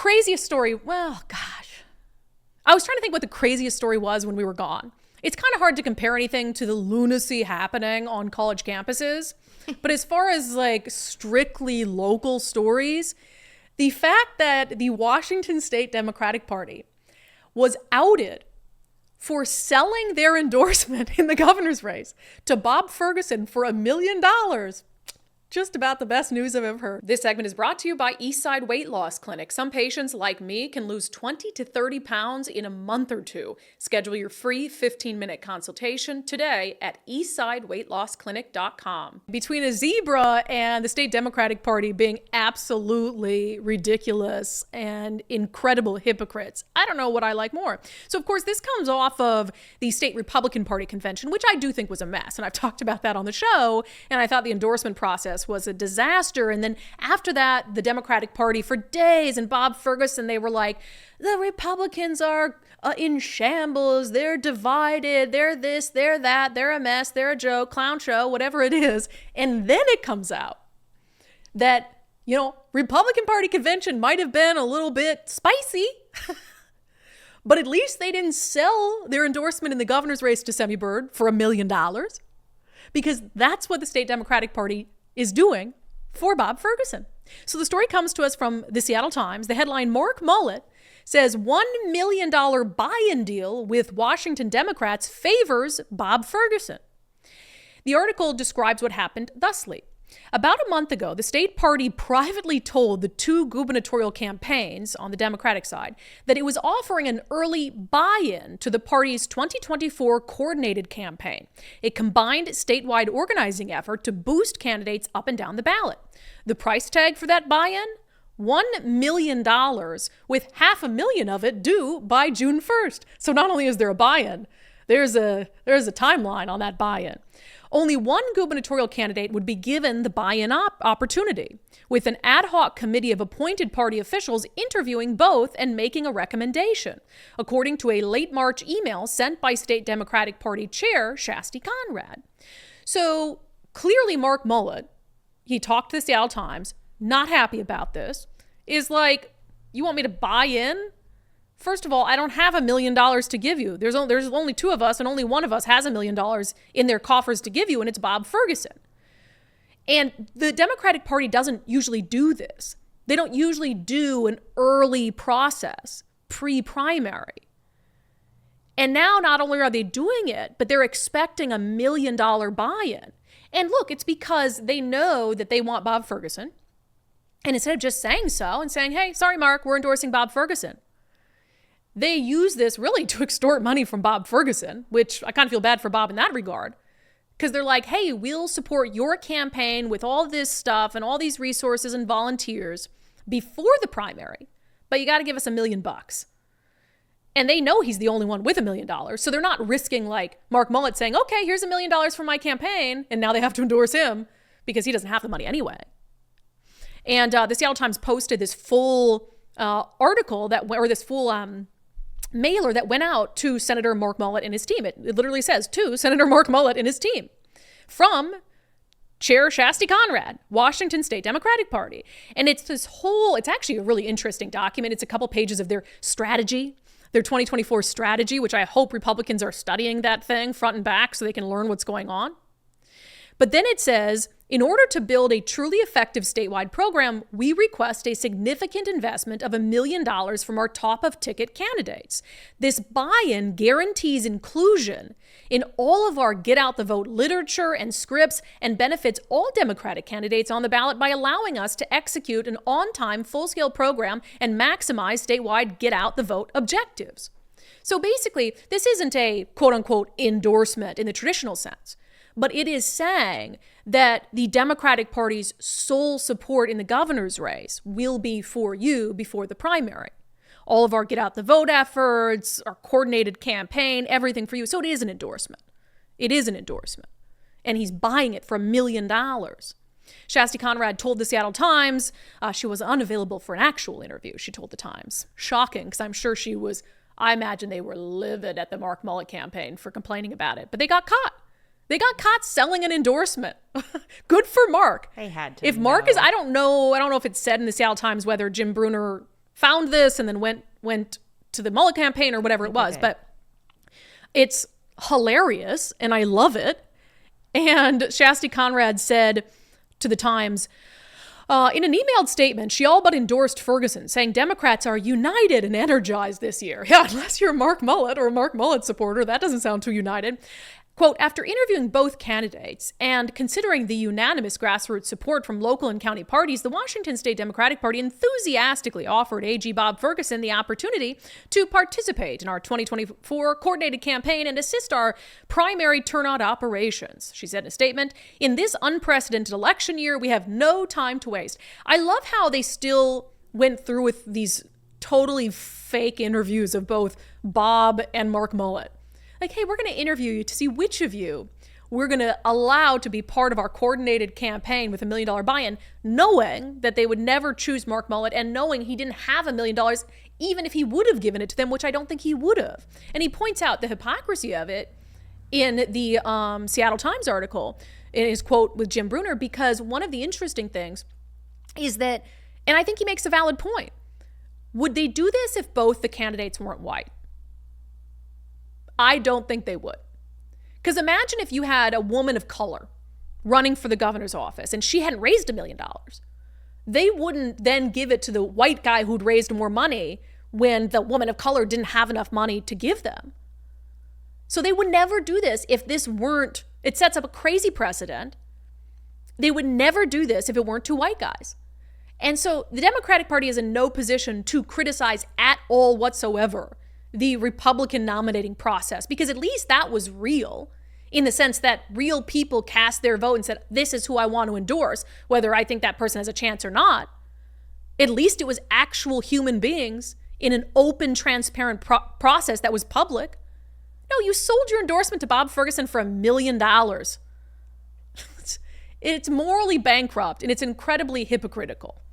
craziest story, well, gosh. I was trying to think what the craziest story was when we were gone. It's kind of hard to compare anything to the lunacy happening on college campuses. But as far as like strictly local stories, the fact that the Washington State Democratic Party was outed for selling their endorsement in the governor's race to Bob Ferguson for $1 million. Just about the best news I've ever heard. This segment is brought to you by Eastside Weight Loss Clinic. Some patients, like me, can lose 20 to 30 pounds in a month or two. Schedule your free 15-minute consultation today at eastsideweightlossclinic.com. Between a zebra and the state Democratic Party being absolutely ridiculous and incredible hypocrites, I don't know what I like more. So, of course, this comes off of the state Republican Party convention, which I do think was a mess. And I've talked about that on the show. And I thought the endorsement process was a disaster. And then after that, the Democratic Party for days and Bob Ferguson, they were like, the Republicans are in shambles. They're divided. They're this, they're that. They're a mess. They're a joke, clown show, whatever it is. And then it comes out that, Republican Party convention might have been a little bit spicy, but at least they didn't sell their endorsement in the governor's race to Semi Bird for $1 million, because that's what the state Democratic Party is doing for Bob Ferguson. So the story comes to us from the Seattle Times. The headline, Mark Mullet says $1 million buy-in deal with Washington Democrats favors Bob Ferguson. The article describes what happened thusly. About a month ago, the state party privately told the two gubernatorial campaigns on the Democratic side that it was offering an early buy-in to the party's 2024 coordinated campaign, a combined statewide organizing effort to boost candidates up and down the ballot. The price tag for that buy-in? $1 million, with $500,000 of it due by June 1st. So not only is there a buy-in, there's a timeline on that buy-in. Only one gubernatorial candidate would be given the buy-in opportunity, with an ad hoc committee of appointed party officials interviewing both and making a recommendation, according to a late March email sent by State Democratic Party Chair Shasti Conrad. So clearly Mark Mullet, he talked to the Seattle Times, not happy about this, is like, you want me to buy in? First of all, I don't have $1 million to give you. There's only two of us, and only one of us has $1 million in their coffers to give you, and it's Bob Ferguson. And the Democratic Party doesn't usually do this. They don't usually do an early process, pre-primary. And now not only are they doing it, but they're expecting $1 million buy-in. And look, it's because they know that they want Bob Ferguson. And instead of just saying so and saying, hey, sorry, Mark, we're endorsing Bob Ferguson, they use this really to extort money from Bob Ferguson, which I kind of feel bad for Bob in that regard, because they're like, hey, we'll support your campaign with all this stuff and all these resources and volunteers before the primary, but you got to give us $1 million. And they know he's the only one with $1 million. So they're not risking like Mark Mullet saying, okay, here's $1 million for my campaign. And now they have to endorse him because he doesn't have the money anyway. And the Seattle Times posted this full article this full mailer that went out to Senator Mark Mullet and his team. It literally says, to Senator Mark Mullet and his team, from Chair Shasti Conrad, Washington State Democratic Party. And it's actually a really interesting document. It's a couple pages of their strategy, their 2024 strategy, which I hope Republicans are studying that thing front and back so they can learn what's going on. But then it says, in order to build a truly effective statewide program, we request a significant investment of $1 million from our top of ticket candidates. This buy-in guarantees inclusion in all of our get out the vote literature and scripts and benefits all Democratic candidates on the ballot by allowing us to execute an on-time full-scale program and maximize statewide get out the vote objectives. So basically, this isn't a quote unquote endorsement in the traditional sense. But it is saying that the Democratic Party's sole support in the governor's race will be for you before the primary. All of our get out the vote efforts, our coordinated campaign, everything for you. So it is an endorsement. It is an endorsement. And he's buying it for $1 million. Shasti Conrad told the Seattle Times she was unavailable for an actual interview, she told the Times. Shocking, because I'm sure I imagine they were livid at the Mark Mullet campaign for complaining about it. But they got caught. They got caught selling an endorsement. Good for Mark. They had to. If Mark is, I don't know if it's said in the Seattle Times whether Jim Brunner found this and then went to the Mullet campaign or whatever it was. Okay. But it's hilarious and I love it. And Shasti Conrad said to the Times, in an emailed statement, she all but endorsed Ferguson, saying Democrats are united and energized this year. Yeah, unless you're Mark Mullet or a Mark Mullet supporter, that doesn't sound too united. Quote, after interviewing both candidates and considering the unanimous grassroots support from local and county parties, the Washington State Democratic Party enthusiastically offered AG Bob Ferguson the opportunity to participate in our 2024 coordinated campaign and assist our primary turnout operations. She said in a statement, in this unprecedented election year, we have no time to waste. I love how they still went through with these totally fake interviews of both Bob and Mark Mullet. Like, hey, we're going to interview you to see which of you we're going to allow to be part of our coordinated campaign with $1 million buy-in, knowing that they would never choose Mark Mullet and knowing he didn't have $1 million, even if he would have given it to them, which I don't think he would have. And he points out the hypocrisy of it in the Seattle Times article in his quote with Jim Brunner, because one of the interesting things is that, and I think he makes a valid point, would they do this if both the candidates weren't white? I don't think they would. Because imagine if you had a woman of color running for the governor's office and she hadn't raised $1 million. They wouldn't then give it to the white guy who'd raised more money when the woman of color didn't have enough money to give them. So they would never do this if this weren't, it sets up a crazy precedent. They would never do this if it weren't two white guys. And so the Democratic Party is in no position to criticize at all whatsoever the Republican nominating process, because at least that was real in the sense that real people cast their vote and said, this is who I want to endorse, whether I think that person has a chance or not. At least it was actual human beings in an open, transparent process that was public. No, you sold your endorsement to Bob Ferguson for $1 million. It's morally bankrupt and it's incredibly hypocritical.